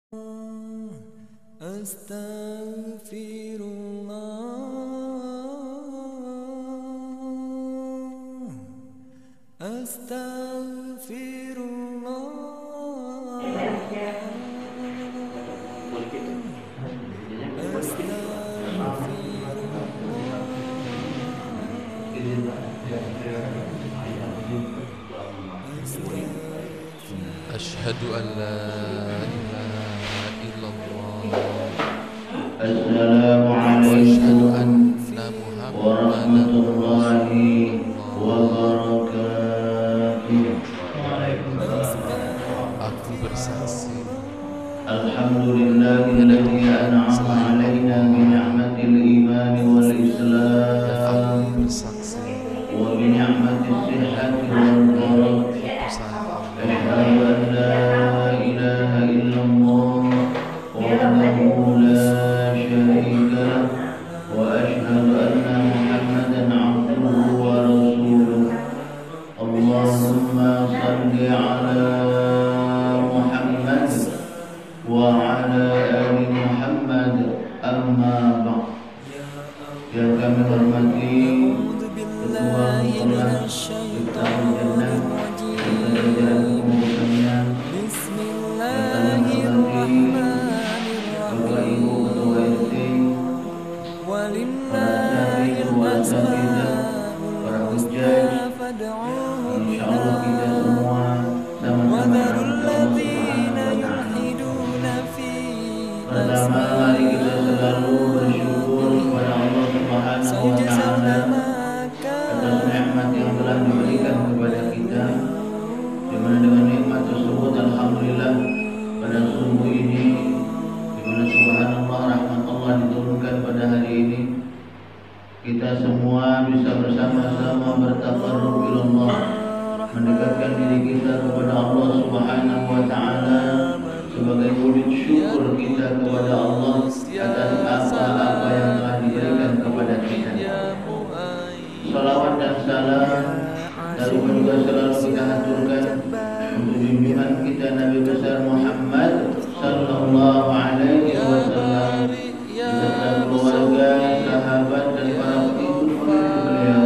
Astaghfirullah, Asyhadu an la ilaha illallah Assalamualaikum wa asyhadu anna Muhammadan warahmatullahi Rasulullah. wabarakatuh. Aku bersaksi Alhamdulillahilladzi an'ama 'alaina bi ni'matil iman wal dan aku islam bersaksi wa bi ni'matis sihhati wal faraj. keputusan Allah Asyhadu an la ilaha illallah wahdahu la syarika lah wa asyhadu anna Muhammadan 'abduhu wa rasuluh. Allahumma salli 'ala Muhammad wa 'ala ali Muhammad, amma ba'd. Yang kami hormati Ketua Musola Iftaul Jannah serta jajaran kepengurusannya, yang kami hormati Bapak Ibu Ketua RT, para asatidz wa asatidzah, para hujjaj. Insyaallah kita semua sama-sama Allah Subhanahu wa ta'ala. Pertama, mari kita selalu bersyukur kepada Allah Subhanahu wa ta'ala atas nikmat yang telah diberikan kepada kita, di mana dengan nikmat tersebut alhamdulillah pada subuh ini, di mana subhanallah rahmat Allah diturunkan pada hari ini, kita semua bisa bersama-sama bertaqarrub ilallah, mendekatkan diri kita kepada Allah Subhanahu wa ta'ala sebagai wujud syukur kita kepada Allah atas apa-apa yang telah diberikan kepada kita. Salawat dan salam dan juga selalu kita haturkan untuk junjungan kita Nabi besar Muhammad sallallahu alaihi wasallam beserta keluarga, sahabat dan para pengikut beliau.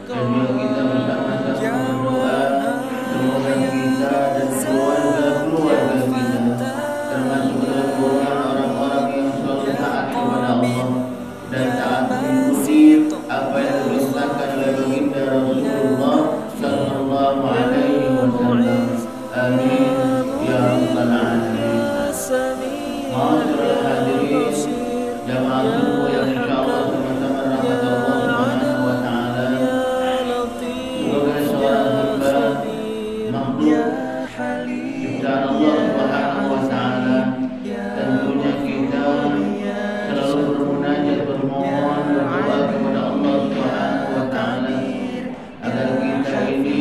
Dan juga kita bersama-sama berdoa semoga kita dan keluarga-keluarga kita termasuk dalam golongan orang-orang yang selalu taat kepada Allah dan taat mengikuti apa yang diperintahkan oleh baginda Rasulullah sallallahu alaihi wasallam. Amin ya rabbal alamin. Ma'asyiral hadirin, jamaah subuh yang insyaallah sama-sama rahmat Allah Subhanahu wa ta'ala. Sebagai seorang hamba makhluk ciptaan Allah Subhanahu wa ta'ala, tentunya kita selalu bermunajat, bermohon, berdoa kepada Allah Subhanahu wa ta'ala agar kita ini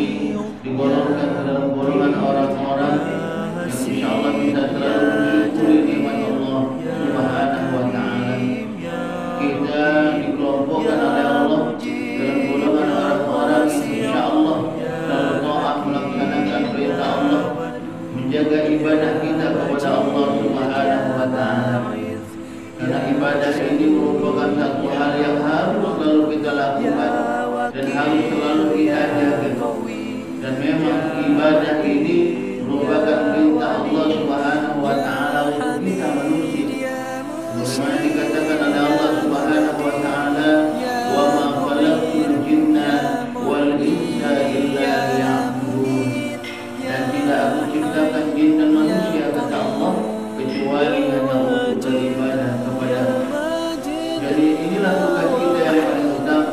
digolongkan dalam golongan orang-orang yang insyaallah bisa selalu mensyukuri nikmat Allah Subhanahu wa ta'ala. Kita dikelompokkan oleh Allah dalam golongan orang-orang yang insyaallah selalu taat melaksanakan perintah Allah, menjaga ibadah kita kepada Allah Subhanahu wa ta'ala. Karena ibadah ini merupakan satu hal yang harus selalu kita lakukan dan harus selalu kita jaga. Dan memang ibadah ini merupakan perintah Allah Subhanahu wa ta'ala untuk kita manusia. Sebagaimana dikatakan oleh Allah Subhanahu wa ta'ala, "Wa ma khalaqtul jinna wal insa illa liya'budun." Dan tidak aku ciptakan jin dan manusia, kata Allah, kecuali hanya untuk beribadah kepada. Jadi inilah tugas kita yang paling utama.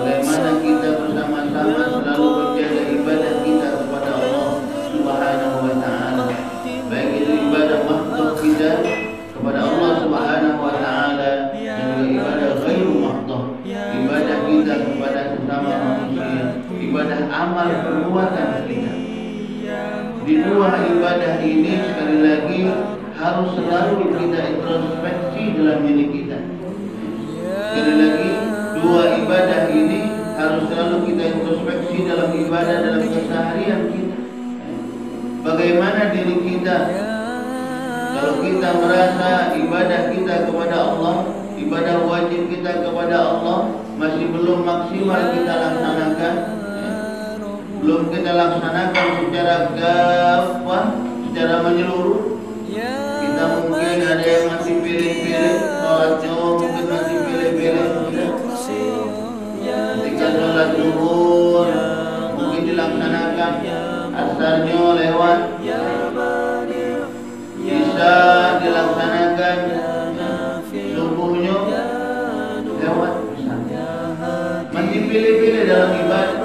Bagaimana kita bersama-sama selalu menjaga ibadah kita kepada Allah Subhanahu wa ta'ala, baik itu ibadah makhluk kita kepada Allah Subhanahu wa ta'ala dan juga ibadah ghairu makhluk, ibadah kita kepada sesama manusia, ibadah amal perbuatan kita. Di dua ibadah ini sekali lagi harus selalu kita introspeksi dalam diri kita. Sekali lagi, dua ibadah ini harus selalu kita introspeksi dalam ibadah, dalam keseharian kita. Bagaimana diri kita Kalau kita merasa ibadah kita kepada Allah, ibadah wajib kita kepada Allah masih belum maksimal kita laksanakan, belum kita laksanakan secara gafah, secara menyeluruh, kita mungkin ada yang masih pilih-pilih sholatnya, mungkin masih pilih-pilih ketika sholat zuhur mungkin dilaksanakan, asarnya lewat, bisa dilaksanakan, subuhnya lewat, masih pilih-pilih dalam ibadah.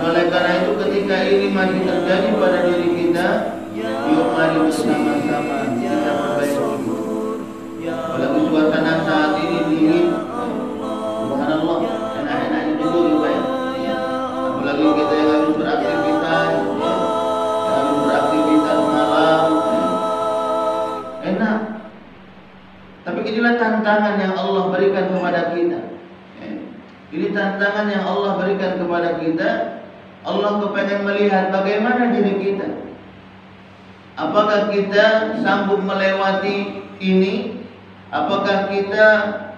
Oleh karena itu ketika ini masih terjadi pada diri kita, yuk mari bersama-sama kita perbaiki. Apalagi suasana saat ini dingin, subhanallah, enak-enaknya tidur ya. Apalagi kita yang harus beraktivitas, malam, enak. Tapi inilah tantangan yang Allah berikan kepada kita. Ini tantangan yang Allah berikan kepada kita. Allah kepengen melihat bagaimana diri kita. Apakah kita sanggup melewati ini? Apakah kita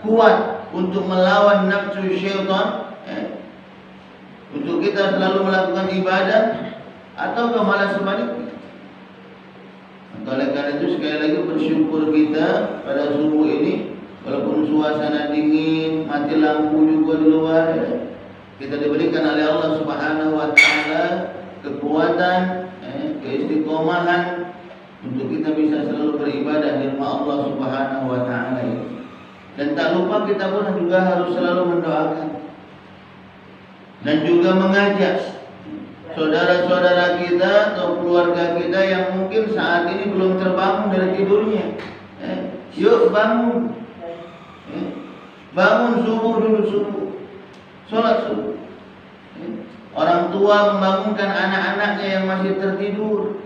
kuat untuk melawan nafsu syaitan? Untuk kita selalu melakukan ibadah, ataukah malah sebaliknya? Oleh karena itu sekali lagi bersyukur kita pada subuh ini, walaupun suasana dingin, mati lampu juga di luar, kita diberikan oleh Allah Subhanahu wa taala kekuatan, keistiqomahan untuk kita bisa selalu beribadah di rumah Allah Subhanahu wa taala ini. Dan tak lupa kita pun juga harus selalu mendoakan dan juga mengajak saudara-saudara kita atau keluarga kita yang mungkin saat ini belum terbangun dari tidurnya. Yuk bangun. Bangun subuh dulu, subuh. Sholat subuh. Orang tua membangunkan anak-anaknya yang masih tertidur,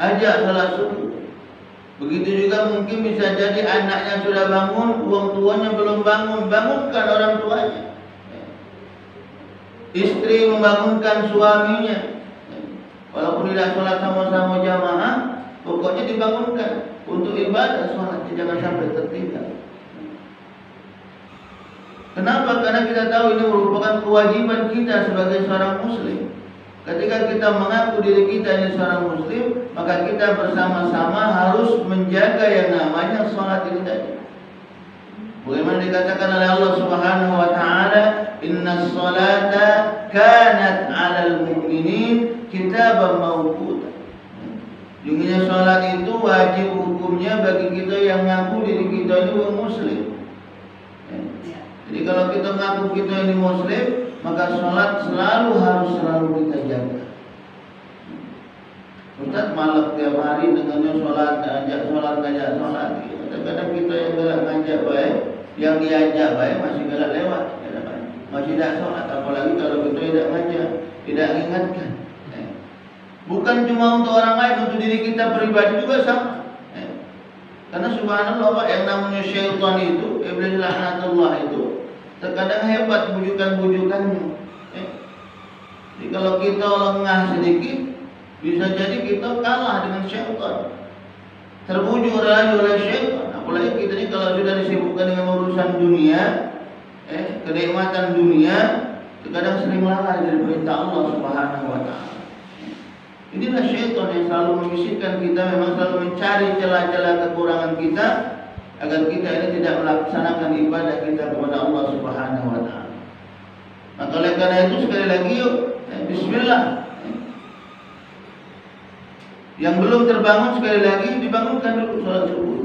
ajak sholat subuh. Begitu juga mungkin bisa jadi anaknya sudah bangun, orang tuanya belum bangun, bangunkan orang tuanya. Istri membangunkan suaminya, walaupun tidak sholat sama-sama jamaah, pokoknya dibangunkan untuk ibadah sholat, jangan sampai tertinggal. Kenapa? Karena kita tahu ini merupakan kewajiban kita sebagai seorang muslim. Ketika kita mengaku diri kita ini seorang muslim, maka kita bersama-sama harus menjaga yang namanya sholat ini tadi. Bagaimana dikatakan oleh Allah Subhanahu wa taala, "Innas sholata kanat 'alal mu'minin kitaban mawquta." Jumlahnya sholat itu wajib hukumnya bagi kita yang mengaku diri kita ini muslim. Jadi kalau kita mengaku kita ini muslim, maka sholat harus selalu kita jaga. Ustaz malam tiap hari dengannya sholat, ngajak sholat. Kadang-kadang kita yang galak ngajak baik, yang diajak baik masih galak lewat, masih tidak sholat. Apalagi kalau kita tidak ngajak, tidak ingatkan. Bukan cuma untuk orang lain, untuk diri kita pribadi juga sama. Karena subhanallah Pak, yang namanya syaitan itu, iblis laknatullah itu, terkadang hebat bujukan-bujukannya. Jadi kalau kita lengah sedikit, bisa jadi kita kalah dengan syaitan, terbujuk oleh syaitan. Apalagi kita ini kalau sudah disibukkan dengan urusan dunia, kenikmatan dunia, terkadang sering lalai dari perintah Allah Subhanahu wa taala. Inilah syaitan yang selalu membisikkan kita, memang selalu mencari celah-celah kekurangan kita agar kita ini tidak melaksanakan ibadah kita kepada Allah Subhanahu wa taala. Maka oleh karena itu sekali lagi yuk, bismillah. Yang belum terbangun sekali lagi dibangunkan dulu sholat subuh.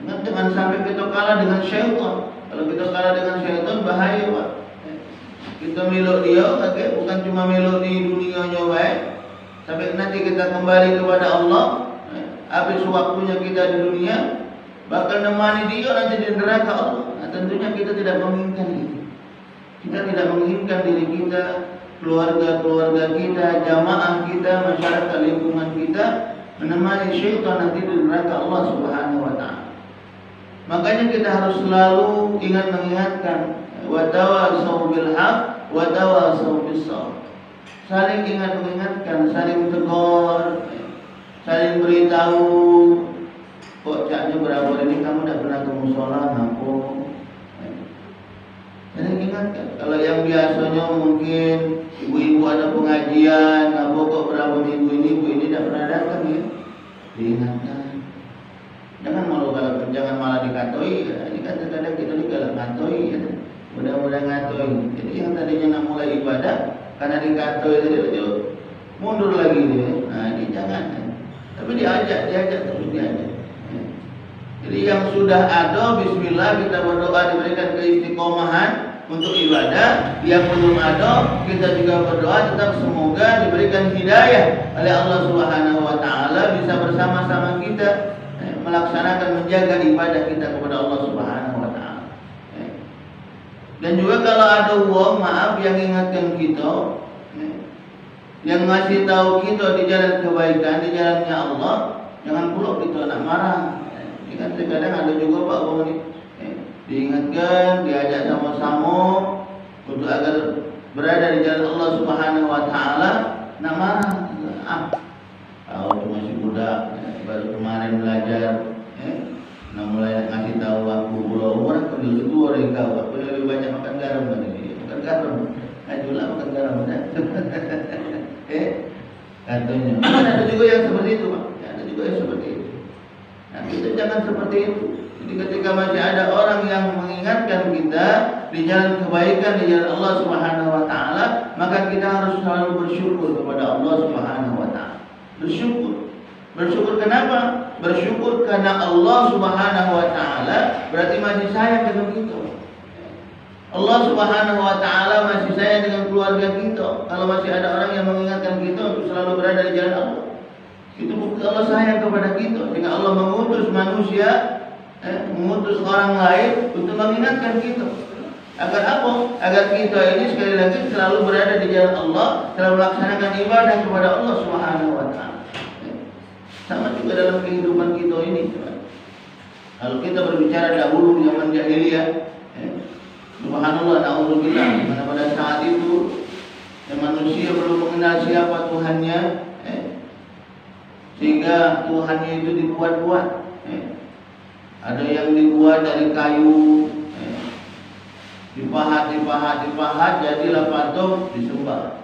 Jangan sampai kita kalah dengan syaitan. Kalau kita kalah dengan syaitan bahaya Pak. Kita meluk dia, bukan cuma meluk di dunianya baik, sampai nanti kita kembali kepada Allah, habis waktunya kita di dunia, bakal nemani dia nanti di neraka Allah. Nah, tentunya kita tidak menginginkan itu. Kita tidak menginginkan diri kita, keluarga kita, jamaah kita, masyarakat lingkungan kita menemani syaitan nanti di neraka Allah Subhanahu wa taala. Makanya kita harus selalu mengingatkan, wa tawasau bil haq wa tawasau bis sabr. Saling mengingatkan, saling tegur, saling beritahu. Kok caknya berapa ini kamu tidak pernah ke musola, ngapo? Jadi ingatkan, kalau yang biasanya mungkin ibu-ibu ada pengajian, ngapo kok berapa minggu ini ibu ini tidak pernah datang ya? Diingatkan. Jangan malah dikatoi. Ya. Ini kan kadang kita juga ngatoi ya. Mudah-mudahan ngatoi. Jadi yang tadinya nak mulai ibadah karena dikatoi tadi mundur lagi dia. Nah ini jangan. Tapi diajak terus diajak. Jadi yang sudah ada, bismillah kita berdoa diberikan keistiqomahan untuk ibadah. Yang belum ada, kita juga berdoa tetap semoga diberikan hidayah oleh Allah Subhanahu wa taala bisa bersama-sama kita melaksanakan menjaga ibadah kita kepada Allah Subhanahu wa taala. Dan juga kalau ada uang, maaf yang ingatkan kita, yang ngasih tahu kita di jalan kebaikan, di jalannya Allah, jangan pula kita nak marah. Ini kan terkadang ada juga Pak Uang ini diingatkan, diajak sama-sama untuk agar berada di jalan Allah Subhanahu wa taala, nak marah. Kau masih muda, baru kemarin belajar, nah mulai ngasih tahu aku orang kedua itu orang kau, aku lebih banyak makan garam tadi, makan garam, ajulah makan garam, katanya. Ada juga yang seperti itu, Pak. Ada juga yang seperti itu. Nah, kita jangan seperti itu. Jadi ketika masih ada orang yang mengingatkan kita di jalan kebaikan, di jalan Allah Subhanahu wa taala, maka kita harus selalu bersyukur kepada Allah Subhanahu wa taala. Bersyukur kenapa? Bersyukur karena Allah Subhanahu wa taala berarti masih sayang dengan kita. Allah Subhanahu wa taala masih sayang dengan keluarga kita. Kalau masih ada orang yang mengingatkan kita untuk selalu berada di jalan Allah, itu bukti Allah sayang kepada kita. Jika Allah mengutus manusia, mengutus orang lain untuk mengingatkan kita. Agar apa? Agar kita ini sekali lagi selalu berada di jalan Allah, selalu melaksanakan ibadah kepada Allah Subhanahu wa taala. Sama juga dalam kehidupan kita ini. Kalau kita berbicara dahulu zaman jahiliyah, subhanallah, na'udzubillah, mana pada saat itu manusia belum mengenal siapa Tuhannya, sehingga Tuhannya itu dibuat-buat. Ada yang dibuat dari kayu, dipahat, jadilah patung, disembah.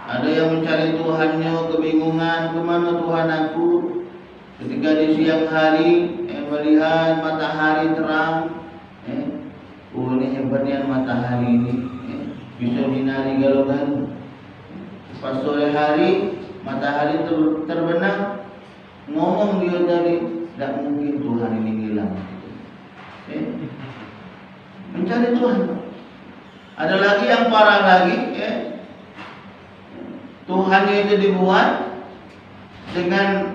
Ada yang mencari Tuhannya, kebingungan, kemana Tuhan aku? Ketika di siang hari melihat matahari terang, ini hebatnya matahari ini, bisa binari galau-galau. Pas sore hari matahari terbenam, ngomong dia tadi, tidak mungkin Tuhan ini hilang. Mencari Tuhan. Ada lagi yang parah lagi, Tuhannya itu dibuat dengan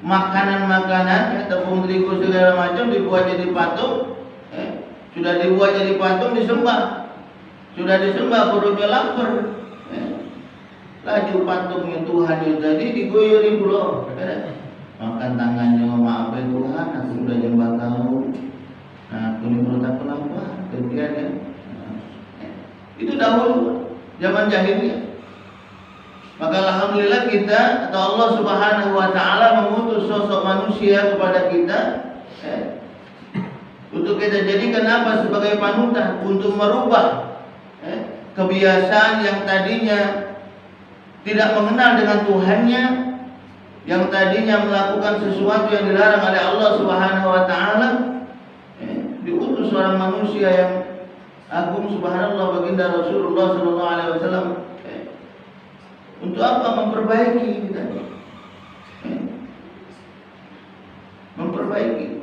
makanan-makanan, tepung terigu segala macam, dibuat jadi patung. Sudah dibuat jadi patung, disembah. Sudah disembah, perutnya lapar. Laju patungnya Tuhannya tadi digoyori pula. Makan tangannya, maaf ya Tuhan, aku sudah nyembah kau. Nah, aku ini perut aku lapar. Kemudian itu dahulu zaman jahiliyah. Maka alhamdulillah kita atau Allah Subhanahu wa taala mengutus sosok manusia kepada kita untuk kita jadikan apa sebagai panutan untuk merubah kebiasaan yang tadinya tidak mengenal dengan Tuhannya, yang tadinya melakukan sesuatu yang dilarang oleh Allah Subhanahu wa taala. Diutus seorang manusia yang agung, subhanallah, baginda Rasulullah sallallahu alaihi wasallam. Untuk apa? Memperbaiki kita. Memperbaiki,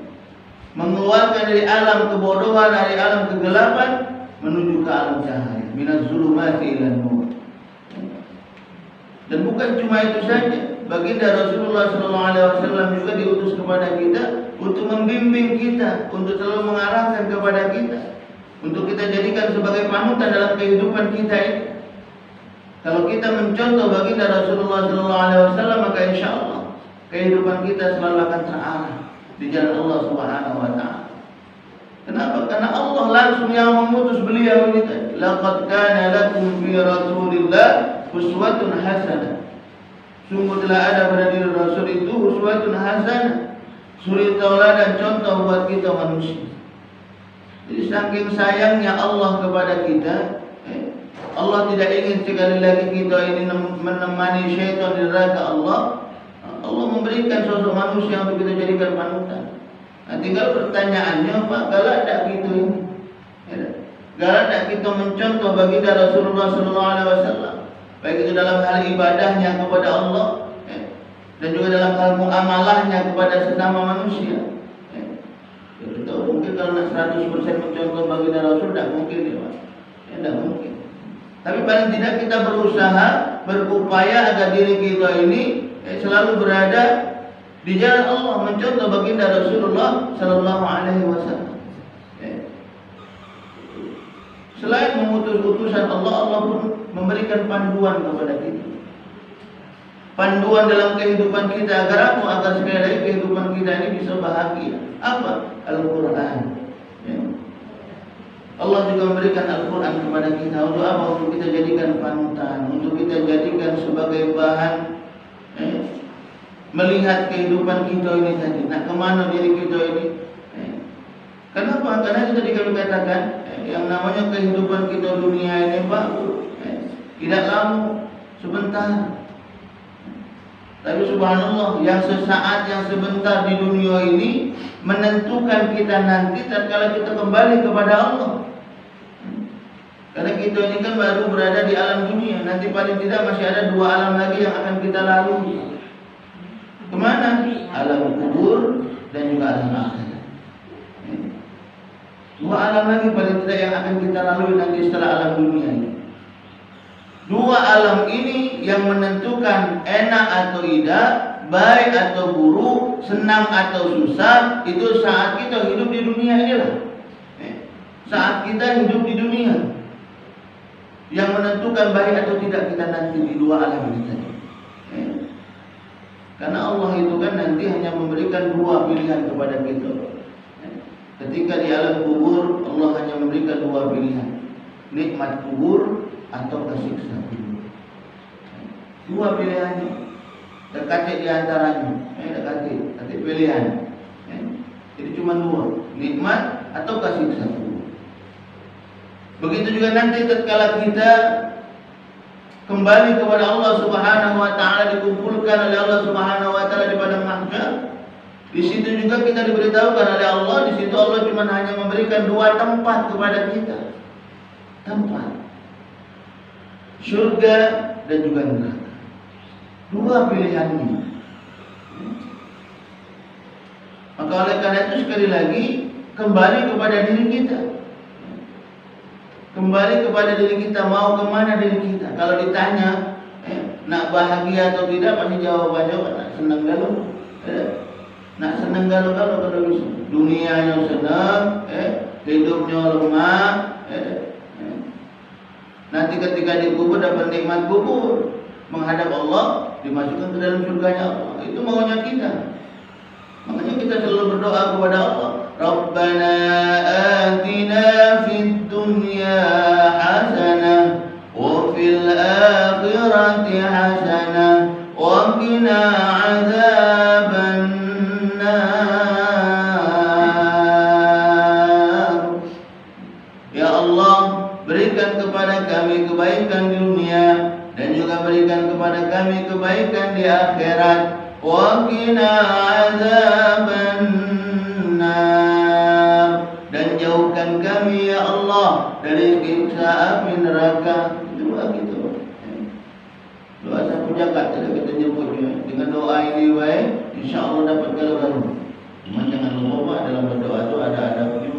mengeluarkan dari alam kebodohan, dari alam kegelapan menuju ke alam cahaya, minaz zulumati ilan nur. Dan bukan cuma itu saja, baginda Rasulullah SAW juga diutus kepada kita untuk membimbing kita, untuk selalu mengarahkan kepada kita, untuk kita jadikan sebagai panutan dalam kehidupan kita ini. Kalau kita mencontoh baginda Rasulullah SAW, maka insya Allah kehidupan kita selalu akan terarah di jalan Allah Subhanahu wa taala. Kenapa? Karena Allah langsung yang mengutus beliau ini. Laqad kana lakum fi Rasulillah uswatun hasanah. Sungguh telah ada pada diri Rasul itu uswatun hasanah, suri tauladan contoh buat kita manusia. Jadi saking sayangnya Allah kepada kita, Allah tidak ingin sekali lagi kita ini menemani syaitan di neraka Allah. Allah memberikan sosok manusia untuk kita jadikan panutan. Nah, tinggal pertanyaannya, Pak, galak tak kita ini? Galak tak kita mencontoh baginda Rasulullah SAW, baik itu dalam hal ibadahnya kepada Allah, dan juga dalam hal muamalahnya kepada sesama manusia. Kita mungkin kalau nak 100% mencontoh baginda Rasul, tidak mungkin ya, Pak. Tidak mungkin. Tapi paling tidak kita berusaha, berupaya agar diri kita ini selalu berada di jalan Allah, mencontoh baginda Rasulullah Sallallahu Alaihi Wasallam. Selain mengutus utusan Allah, Allah pun memberikan panduan kepada kita. Panduan dalam kehidupan kita agar apa? Agar sekali lagi kehidupan kita ini bisa bahagia. Apa? Al-Quran. Allah juga memberikan Al-Quran kepada kita untuk apa? Untuk kita jadikan panutan, untuk kita jadikan sebagai bahan melihat kehidupan kita ini tadi. Nak kemana diri kita ini? Kenapa? Karena itu tadi kami katakan, yang namanya kehidupan kita dunia ini, Pak, tidak lama, sebentar. Tapi subhanallah, yang sesaat, yang sebentar di dunia ini menentukan kita nanti tatkala kita kembali kepada Allah. Karena kita ini kan baru berada di alam dunia, nanti paling tidak masih ada 2 alam lagi yang akan kita lalui. Kemana? Alam kubur dan juga alam akhirat. 2 alam lagi paling tidak yang akan kita lalui nanti setelah alam dunia ini. 2 alam ini yang menentukan enak atau tidak, baik atau buruk, senang atau susah, itu saat kita hidup di dunia inilah. Saat kita hidup di dunia, yang menentukan baik atau tidak kita nanti di 2 alam ini tadi. Karena Allah itu kan nanti hanya memberikan 2 pilihan kepada kita. Ketika di alam kubur, Allah hanya memberikan 2 pilihan, nikmat kubur atau kesiksa kubur. 2 pilihannya, dekat di antaranya, dekat pilihan. Jadi cuma 2, nikmat atau kesiksa kubur. Begitu juga nanti tatkala kita kembali kepada Allah Subhanahu wa taala, dikumpulkan oleh Allah Subhanahu wa taala di padang mahsyar. Di situ juga kita diberitahukan oleh Allah, di situ Allah cuma hanya memberikan 2 tempat kepada kita. Tempat surga dan juga neraka. 2 pilihannya. Maka oleh karena itu sekali lagi kembali kepada diri kita. Kembali kepada diri kita, mau kemana diri kita. Kalau ditanya nak bahagia atau tidak, pasti jawabannya nak senang galau. Nak senang galau kalau bisa. Dunianya senang, hidupnya lemah. Nanti ketika dikubur dapat nikmat kubur, menghadap Allah, dimasukkan ke dalam surganya Allah. Itu maunya kita. Makanya kita selalu berdoa kepada Allah, Rabbana atina fid dunya hasanah wa fil akhirati hasanah wa qina adzabannar. Ya Allah, berikan kepada kami kebaikan di dunia dan juga berikan kepada kami kebaikan di akhirat. Wa qina adzabannar, dan jauhkan kami ya Allah dari siksa api neraka. Doa gitu. Doa sapu jagat tidak kita nyebutnya. Dengan doa ini baik, insyaallah dapat galau-galau. Cuma jangan lupa dalam berdoa itu ada adabnya.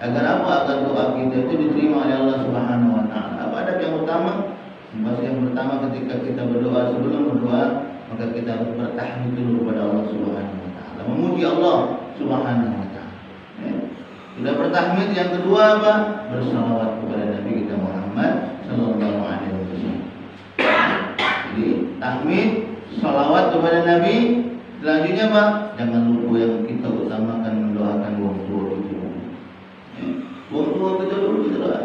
Agar apa? Agar doa kita itu diterima oleh Allah Subhanahu wa taala. Apa adab yang utama? Yang pertama, ketika kita berdoa, sebelum berdoa maka kita harus bertahmid dulu kepada Allah Subhanahu wa taala, memuji Allah Subhanahu wa taala. Sudah bertahmid, yang kedua apa? Bersalawat kepada Nabi kita Muhammad sallallahu alaihi wasallam. Jadi tahmid, salawat kepada Nabi. Selanjutnya apa? Jangan lupa yang kita utamakan, mendoakan wong tua kita. Wong tua kita dulu kita doa.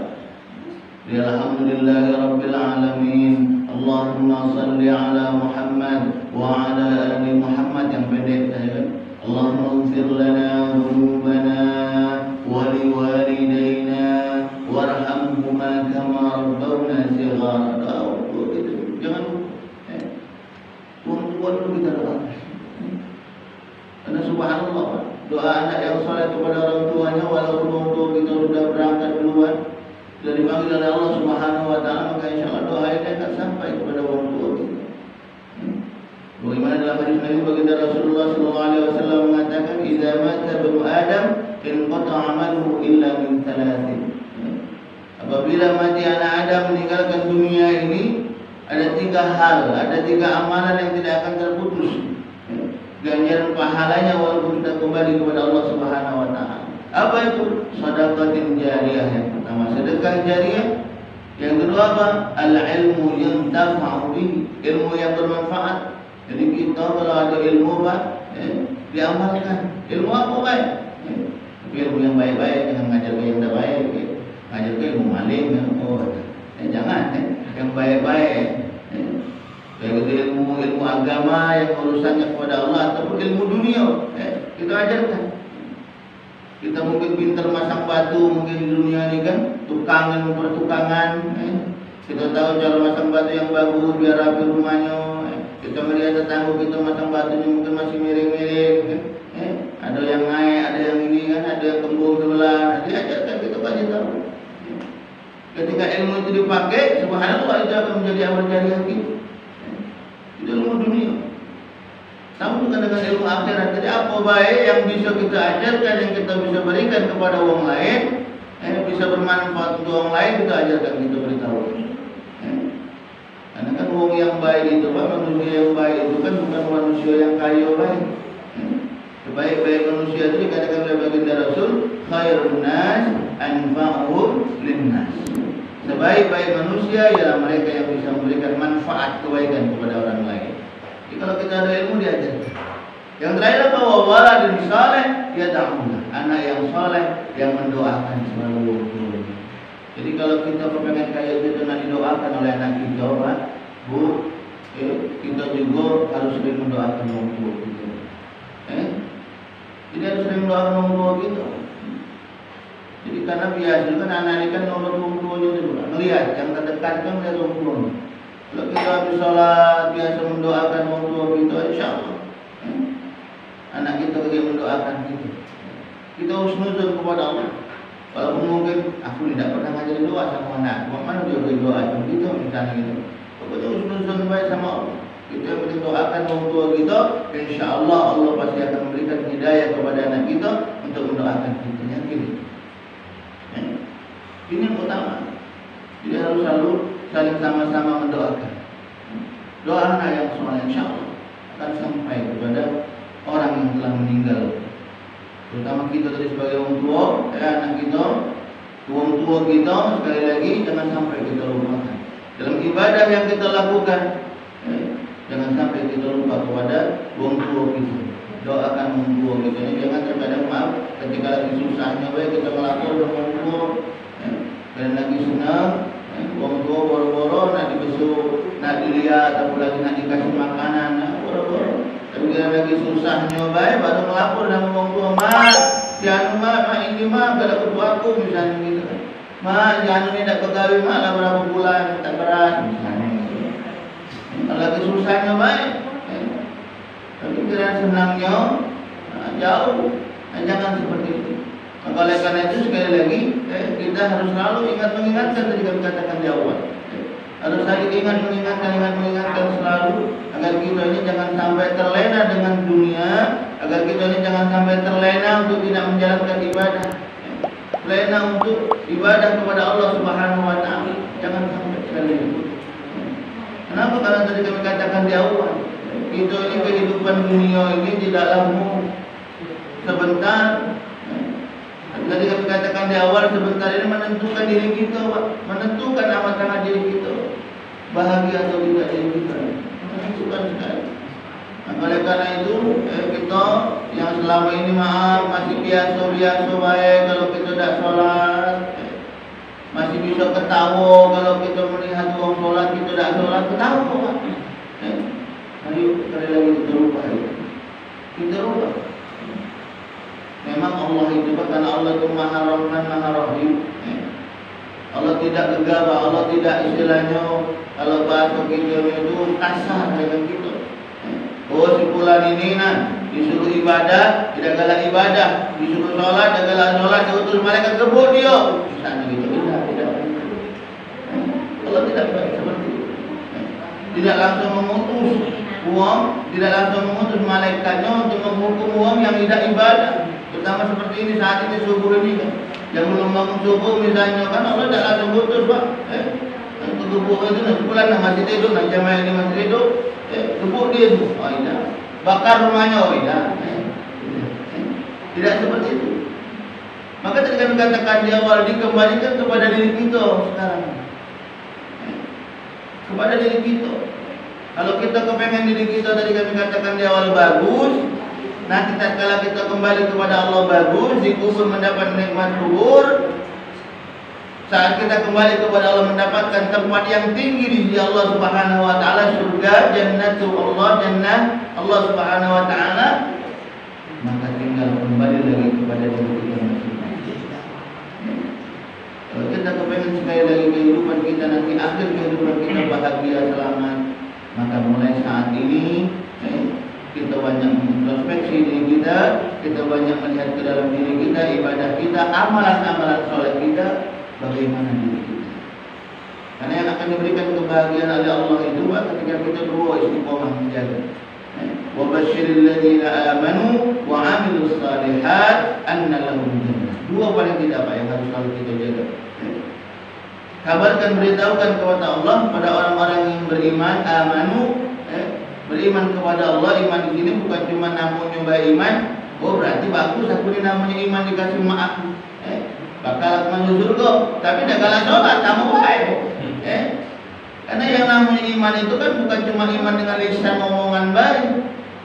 Alhamdulillahirabbil alamin. Allahumma salli ala Muhammad wa ala ali Muhammad yang pendek kan. Allahumma ighfir lana dhunubana wa liwalidayna warhamhuma kama rabbawna shighara. Jangan tua dulu kita doakan. Karena subhanallah, doa anak yang saleh kepada orang tuanya walaupun orang tua kita sudah berangkat duluan, sudah dipanggil oleh Allah Subhanahu wa taala, maka insyaallah doa ini akan sampai kepada orang tua kita. Bagaimana dalam hadis Nabi baginda Rasulullah sallallahu alaihi wasallam mengatakan, "Idza mata ibnu Adam inqata 'amaluhu illa min thalathin." Apabila mati anak Adam meninggalkan dunia ini, ada 3 hal, ada 3 amalan yang tidak akan terputus ganjaran pahalanya walaupun sudah kembali kepada Allah Subhanahu wa taala. Apa itu? Sedekatin jariyah. Yang pertama sedekah jariyah. Yang kedua apa? Al-ilmu yantafa'u bihi, ilmu yang bermanfaat. Jadi kita kalau ada ilmu Pak, diamalkan. Ilmu apa baik? Ilmu yang baik-baik, jangan ngajar yang tidak baik. Ngajar ilmu maling, jangan. Yang baik-baik. Baik itu ilmu agama yang urusannya kepada Allah ataupun ilmu dunia, kita ajarkan. Kita mungkin pintar masang batu, mungkin di dunia ini kan tukangan pertukangan. Kita tahu cara masang batu yang bagus biar rapi rumahnya. Kita melihat tetangga kita masang batunya mungkin masih miring-miring. Ada yang naik, ada yang ini kan, ada yang kembung sebelah. Diajarkan, kita kasih tahu. Ketika ilmu itu dipakai, subhanallah itu akan menjadi amal jariah kita. Itu ilmu dunia. Sama juga dengan ilmu akhirat. Jadi apa baik yang bisa kita ajarkan, yang kita bisa berikan kepada orang lain, bisa bermanfaat untuk orang lain, kita ajarkan, kita beritahu. Karena kan orang yang baik itu, Pak, manusia yang baik itu kan bukan manusia yang kaya baik. Sebaik-baik manusia itu dikatakan oleh baginda Rasul, khairun nas anfa'uhum linnas. Sebaik-baik manusia ialah mereka yang bisa memberikan manfaat kebaikan kepada orang lain. Jadi kalau kita ada ilmu diajarkan. Yang terakhir apa? Waladun saleh yad'ulah. Anak yang saleh yang mendoakan selalu. Jadi kalau kita kepengen kaya itu nanti didoakan oleh anak kita, Pak, Bu, kita juga harus sering mendoakan orang tua kita. Jadi harus sering mendoakan orang tua kita. Jadi karena biasa kan anak ini kan nomor orang tuanya juga melihat yang terdekat kan melihat orang tuanya. Kalau kita habis sholat biasa mendoakan orang tua kita, insya Allah anak kita juga mendoakan kita. Kita husnuzon kepada Allah. Walaupun mungkin aku tidak pernah ngajarin doa sama anak, mana dia berdoa gitu misalnya gitu. Pokoknya husnuzon baik sama Allah. Kita mendoakan orang tua kita, insya Allah Allah pasti akan memberikan hidayah kepada anak kita untuk mendoakan kita. Yakin. Ini yang utama. Jadi harus selalu saling sama-sama mendoakan. Doa anak yang soleh insya Allah akan sampai kepada orang yang telah meninggal. Terutama kita tadi sebagai orang tua, anak kita, orang tua kita sekali lagi jangan sampai kita lupakan. Dalam ibadah yang kita lakukan, jangan sampai kita lupa kepada orang tua kita. Doakan orang tua kita. Jangan terkadang maaf ketika lagi susahnya baik kita melapor ke orang tua. Dan lagi senang, orang tua boro-boro nak dibesuk, nak dilihat, atau lagi nak dikasih makanan, boro-boro. Tapi kalau lagi susahnya baik, baru melapor sama orang tua, mak, jangan mak ini mak, kalau kedua aku misalnya gitu kan. Mak, jangan ini tak pegawai mak lah berapa bulan, tak beras misalnya. Kalau lagi susahnya baik, tapi kira senangnya jauh, jangan seperti itu. Maka oleh karena itu sekali lagi kita harus selalu mengingatkan tadi kami katakan di awal. Harus saling mengingatkan selalu agar kita ini jangan sampai terlena dengan dunia, agar kita ini jangan sampai terlena untuk tidak menjalankan ibadah. Lena untuk ibadah kepada Allah Subhanahu wa taala. Jangan sampai sekali itu. Kenapa? Karena tadi kami katakan di awal, kita ini kehidupan dunia ini tidaklah sebentar. Tadi kami katakan di awal sebentar ini menentukan diri kita, menentukan amat-amat diri kita, bahagia atau tidak diri kita, menentukan sekali. Nah, oleh karena itu kita yang selama ini maaf masih biasa baik kalau kita tidak sholat, masih bisa ketawa kalau kita melihat orang sholat kita tidak sholat, tahu kok. Ayo sekali lagi kita rubah. Kita rubah. Memang Allah itu karena Allah itu Maha Rahman, Maha Rahim. Allah tidak gegabah, Allah tidak istilahnya kalau bahasa kita itu kasar dengan kita. Oh si fulan ini disuruh ibadah, tidak galak ibadah, disuruh sholat, tidak galak sholat, diutus malaikat gebuk dia. Misalnya gitu, tidak. Allah tidak seperti itu. Tidak langsung mengutus uang, tidak langsung mengutus malaikatnya untuk menghukum uang yang tidak ibadah. Terutama seperti ini saat ini subuh ini kan. Yang belum bangun subuh misalnya kan Allah tidak langsung putus Pak. Untuk gebuk itu sebulan masih tidur, jamaah ini masih tidur, gebuk dia itu. Oh tidak. Bakar rumahnya, oh tidak. Tidak seperti itu. Maka tadi kami katakan di awal dikembalikan kepada diri kita sekarang. Kepada diri kita. Kalau kita kepengen diri kita tadi kami katakan di awal bagus. Nah kalau kita kembali kepada Allah bagus, dikubur mendapat nikmat kubur. Saat kita kembali kepada Allah mendapatkan tempat yang tinggi di sisi Allah Subhanahu wa taala, surga, jannatul Allah, jannah Allah Subhanahu wa taala. Maka tinggal kembali lagi kepada diri kita masing-masing. Kalau kita kepengen sekali lagi kehidupan kita nanti akhir kehidupan kita bahagia selamat, maka mulai saat ini kita banyak introspeksi diri kita banyak melihat ke dalam diri kita, ibadah kita, amalan-amalan soleh kita, bagaimana diri kita. Karena yang akan diberikan kebahagiaan oleh Allah itu ketika kita berdua istiqomah menjaga. Wa basyiril ladzina amanu wa 'amilus shalihat anna lahum jannah. Dua paling tidak Pak yang harus selalu kita jaga. Kabarkan, beritahukan kepada Allah, pada orang-orang yang beriman, amanu, beriman kepada Allah. Iman di sini bukan cuma namun nyoba iman. Oh berarti bagus aku ini namanya iman dikasih maaf. Bakal masuk surga, tapi tidak kalah sholat sama baik. Karena yang namanya iman itu kan bukan cuma iman dengan lisan omongan baik,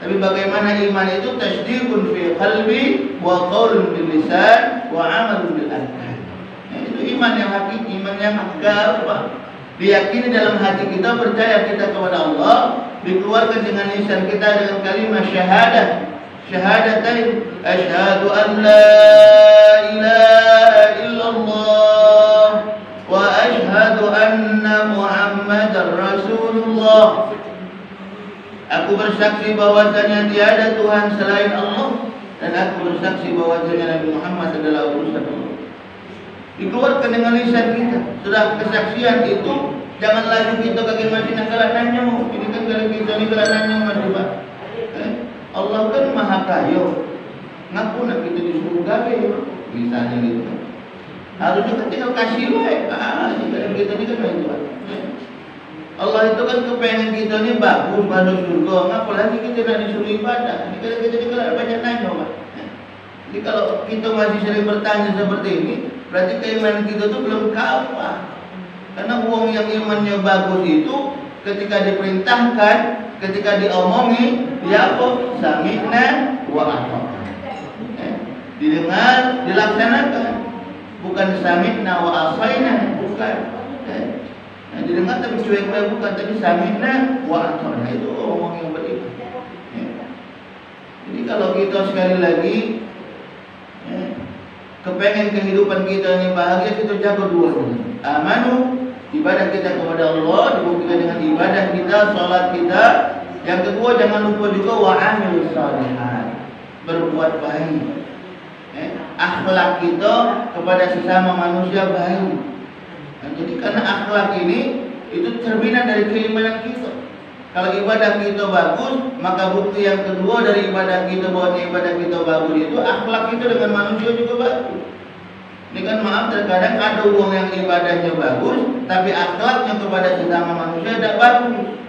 tapi bagaimana iman itu tasdiqun fi qalbi wa qaulun bil lisan wa 'amalun bil arkan. Itu iman yang hakiki, iman yang hakika. Diyakini dalam hati kita, percaya kita kepada Allah, dikeluarkan dengan lisan kita dengan kalimat syahadah. Syahadatain, asyhadu an la ilaha illallah wa asyhadu anna Muhammadar Rasulullah. Aku bersaksi bahwasanya tiada Tuhan selain Allah, dan aku bersaksi bahwasanya Nabi Muhammad adalah utusan Allah. Dikeluarkan dengan lisan kita. Sudah kesaksian itu, jangan lagi kita kaki masih nakalan nanya. Ini kan kalau kita ni kalan nanya masih Pak. Allah kan maha kaya. Ngaku nak kita disuruh gawe, misalnya gitu. Harusnya kan tinggal kasih baik. Kalau kita ni kan itu Pak. Allah itu kan kepengen kita ni bagus masuk surga. Ngaku lagi kita nak disuruh ibadah. Ini kalau kita ni kalau banyak nanya Pak. Jadi kalau kita masih sering bertanya seperti ini, berarti keimanan kita tu belum kafah. Karena uang yang imannya bagus itu ketika diperintahkan, ketika diomongi, dia apa? Sami'na wa ata'na. Didengar, dilaksanakan. Bukan sami'na wa asaina, bukan. Didengar tapi cuek, bukan, tapi sami'na wa ata'na. Itu omong yang beriman. Jadi kalau kita sekali lagi kepengen kehidupan kita ini bahagia, kita jaga dua ini. Amanu, ibadah kita kepada Allah dibuktikan dengan ibadah kita, sholat kita. Yang kedua jangan lupa juga wa amilus shalihat, berbuat baik. Akhlak kita kepada sesama manusia baik. Jadi karena akhlak ini itu cerminan dari keimanan kita. Kalau ibadah kita bagus, maka bukti yang kedua dari ibadah kita bahwa ibadah kita bagus itu akhlak kita dengan manusia juga bagus. Ini kan maaf terkadang ada uang yang ibadahnya bagus, tapi akhlaknya kepada sesama manusia tidak bagus.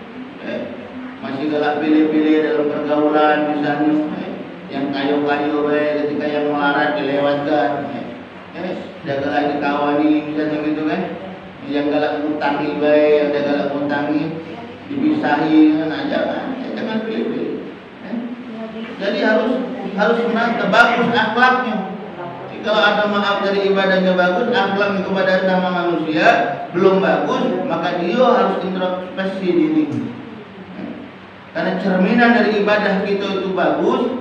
Masih galak pilih-pilih dalam pergaulan misalnya, yang kayu-kayu ketika yang melarat dilewatkan, yang galak dikawani misalnya gitu kan, yang galak ngutangi yang galak ngutangi dipisahi kan aja kan, jangan pilih-pilih. Jadi harus menata bagus akhlaknya. kalau ada maaf dari ibadahnya bagus, akhlak kepada sama manusia belum bagus, maka dia harus introspeksi dirinya. Karena cerminan dari ibadah kita itu bagus,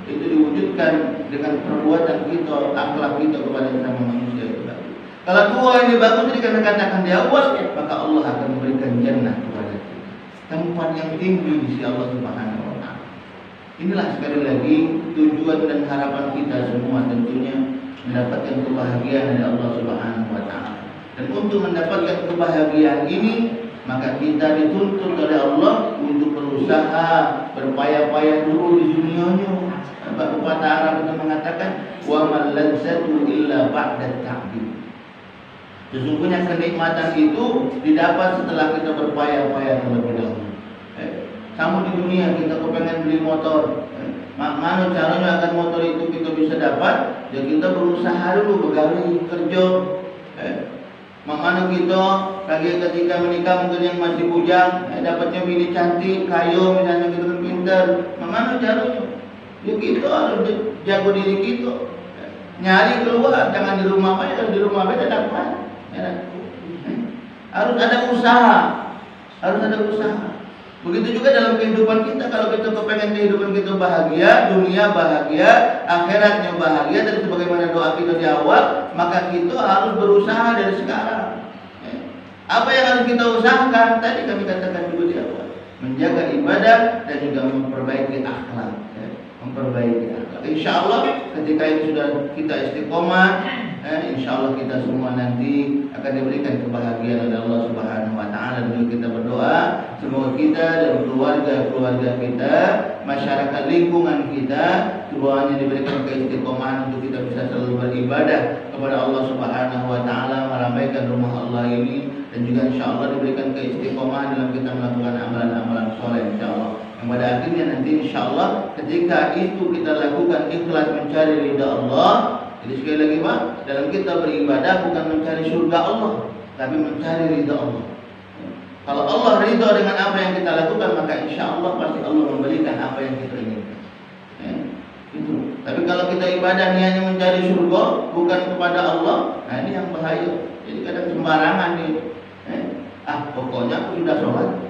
itu diwujudkan dengan perbuatan kita, akhlak kita kepada sama manusia itu bagus. Kalau dua ini bagus dikatakan di awal, maka Allah akan memberikan jannah kepada kita, tempat yang tinggi di sisi Allah Subhanahu wa Ta'ala. Inilah sekali lagi tujuan dan harapan kita semua, tentunya mendapatkan kebahagiaan dari Allah Subhanahu wa Ta'ala. Dan untuk mendapatkan kebahagiaan ini, maka kita dituntut oleh Allah untuk berusaha, berpayah-payah dulu di dunianya. Pepatah Arab itu mengatakan, wa mal ladzatu illa ba'da ta'bid. Sesungguhnya kenikmatan itu didapat setelah kita berpayah-payah terlebih dahulu. Sama di dunia kita kepengen beli motor, mana caranya agar motor itu kita bisa dapat? Ya kita berusaha dulu, begawe kerja. Mana kita lagi ketika menikah mungkin yang masih bujang, dapatnya bini cantik, kayu misalnya kita pintar. Mana caranya? Ya kita harus jago diri kita, nyari keluar, jangan di rumah aja. Kalau di rumah aja dapat. Harus ada usaha, harus ada usaha. Begitu juga dalam kehidupan kita, kalau kita kepengen kehidupan kita bahagia, dunia bahagia, akhiratnya bahagia, dan sebagaimana doa kita di awal, maka kita harus berusaha dari sekarang. Apa yang harus kita usahakan? Tadi kami katakan juga di awal, menjaga ibadah dan juga memperbaiki akhlak, memperbaiki akhlak. Insya Allah ketika ini sudah kita istiqomah, insya Allah kita semua nanti akan diberikan kebahagiaan oleh Allah Subhanahu wa Ta'ala. Dan kita berdoa semoga kita dan keluarga kita, masyarakat lingkungan kita, semuanya diberikan keistiqomahan untuk kita bisa selalu beribadah kepada Allah Subhanahu wa Ta'ala, meramaikan rumah Allah ini, dan juga insya Allah diberikan keistiqomahan dalam kita melakukan amalan-amalan soleh insya Allah. Yang pada akhirnya nanti insya Allah ketika itu kita lakukan ikhlas mencari ridha Allah. Jadi sekali lagi Pak, dalam kita beribadah bukan mencari surga Allah, tapi mencari ridha Allah. Kalau Allah ridha dengan apa yang kita lakukan, maka insya Allah pasti Allah memberikan apa yang kita inginkan. Itu. Tapi kalau kita ibadah hanya mencari surga, bukan kepada Allah, nah ini yang bahaya. Jadi kadang sembarangan nih. Pokoknya aku sudah sholat.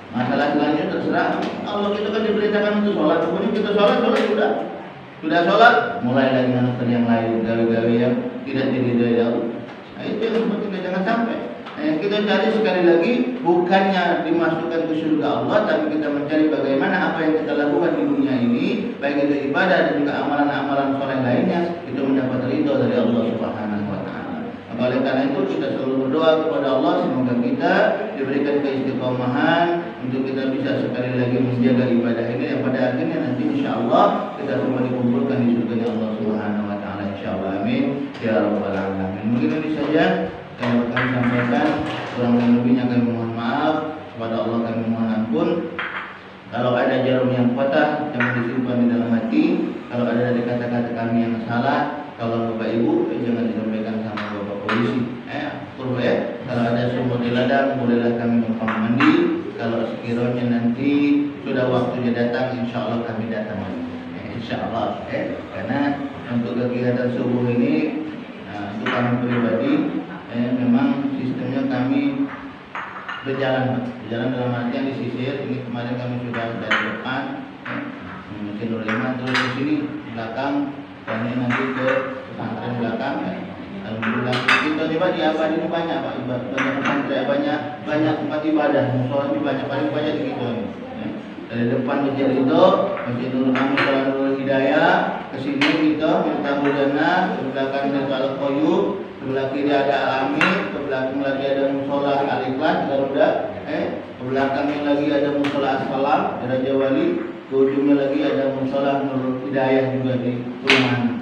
Masalah selanjutnya terserah. Allah kita kan diperintahkan untuk sholat, pokoknya kita sholat sudah sholat, mulai lagi dengan yang lain, gawe-gawe yang tidak diridhoi Allah. Nah itu yang penting, jangan sampai. Kita cari sekali lagi bukannya dimasukkan ke surga Allah, tapi kita mencari bagaimana apa yang kita lakukan di dunia ini, baik itu ibadah dan juga amalan-amalan soleh lainnya, itu mendapat ridho dari Allah Subhanahu wa Ta'ala. Oleh karena itu kita selalu berdoa kepada Allah semoga kita diberikan keistiqomahan untuk kita bisa sekali lagi menjaga ibadah ini, yang pada akhirnya nanti insya Allah kita semua dikumpulkan di surga Allah Subhanahu wa Ta'ala insya Allah. Amin ya rabbal alamin. Mungkin ini saja yang kami sampaikan, kurang lebihnya kami mohon maaf, kepada Allah kami mohon ampun. Kalau ada jarum yang patah jangan disimpan di dalam hati. Kalau ada dari kata-kata kami yang salah, kalau Bapak Ibu jangan disampaikan sama Bapak polisi. Kalau ada sumur di ladang bolehlah kami numpang mandi. Kalau sekiranya nanti sudah waktunya datang, insya Allah kami datang lagi. Insya Allah. Karena untuk kegiatan subuh ini untuk kami pribadi, memang sistemnya kami berjalan dalam artian disisir. Ini kemarin kami sudah dari depan mesin Nurima, terus ke sini belakang, dan ini nanti ke pesantren belakang. Alhamdulillah kita coba di Abadi ini banyak Pak, banyak pesantren, banyak tempat ibadah, musola ini paling banyak di kita ini. Dari depan masjid itu, Masjid Nurul Amin Nurul Hidayah, ke sini kita Miftahul Jannah, ke belakang ada Al-Qayyum, sebelah kiri ada Al-Amin, ke belakang lagi ada musola Al-Ikhlas Garuda, ke belakangnya lagi ada musola As-Salam di Raja Wali, ke ujungnya lagi ada musola Nurul Hidayah juga di Perumahan.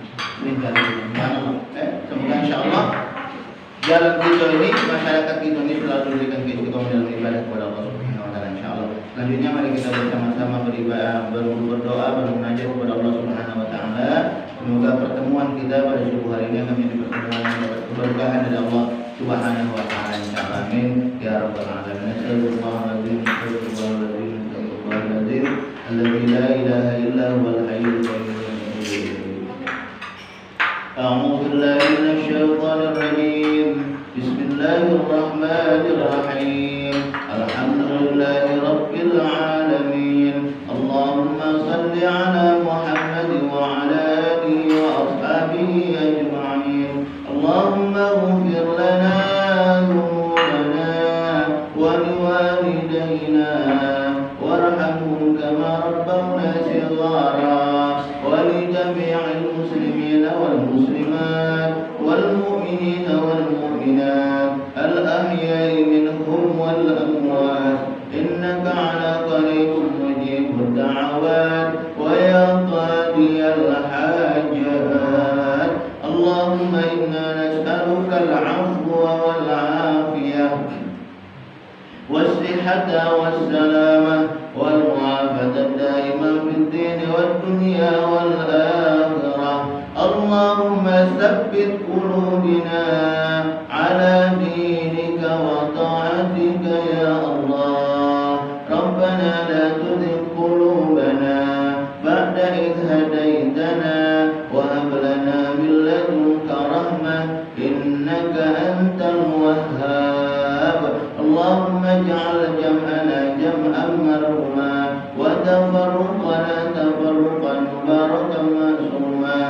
Semoga insya Allah jalan kita ini, masyarakat kita ini selalu diberikan keistiqomahan dalam ibadah kepada Allah Subhanahu wa Ta'ala insya Allah. Selanjutnya mari kita bersama-sama berdoa, bermunajat kepada Allah Subhanahu wa Ta'ala. Semoga pertemuan kita pada subuh hari ini akan menjadi pertemuan yang dapat keberkahan dari Allah Subhanahu wa Ta'ala insya Allah. Amin ya rabbal alamin. Astagfirullahaladzim, astagfirullahaladzim, alladzi la ilaha illa huwal hayyul qayyum. أعوذ بالله من الشيطان الرجيم. بسم الله الرحمن الرحيم. الحمد لله رب العالمين. اللهم صل على محمد وعلى آله وأصحابه أجمعين. اللهم اغفر لنا ذنوبنا ولوالدينا وارحمهم كما ربونا صغارا، ولجميع المسلمين والمسلمات والمؤمنين والمؤمنات الأحياء منهم والأموات، إنك على قريب مجيب الدعوات ويا قاضي الحاجات. اللهم إنا نسألك العفو والعافية والصحة والسلامة والمعافاة الدائمة في الدين والدنيا والآخرة. اللهم ثبت قلوبنا على دينك وطاعتك يا الله. ربنا لا تزغ قلوبنا بعد إذ هديتنا وهب لنا من لدنك رحمة إنك أنت الوهاب. اللهم اجعل جمعنا جمعا مرحوما وتفرقنا تفرقا مباركا معصوما.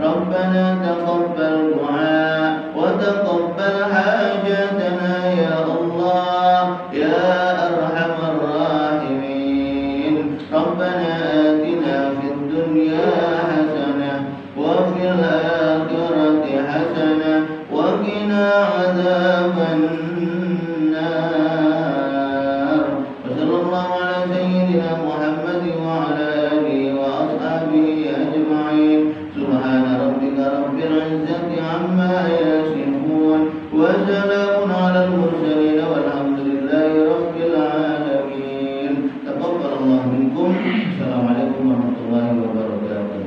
ربنا تقبل دعاء وتقبل حاجاتنا يا الله يا أرحم الراحمين. ربنا آتنا في الدنيا حسنة وفي الآخرة حسنة وقنا عذاب النار. وصلى الله على سيدنا محمد وعلى آله وأصحابه أجمعين. سبحان ربك رب العزة عما يصفون وسلام على المرسلين والحمد لله رب العالمين. تقبل الله منكم. السلام عليكم ورحمة الله وبركاته.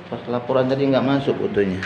Pas laporan tadi nggak masuk fotonya.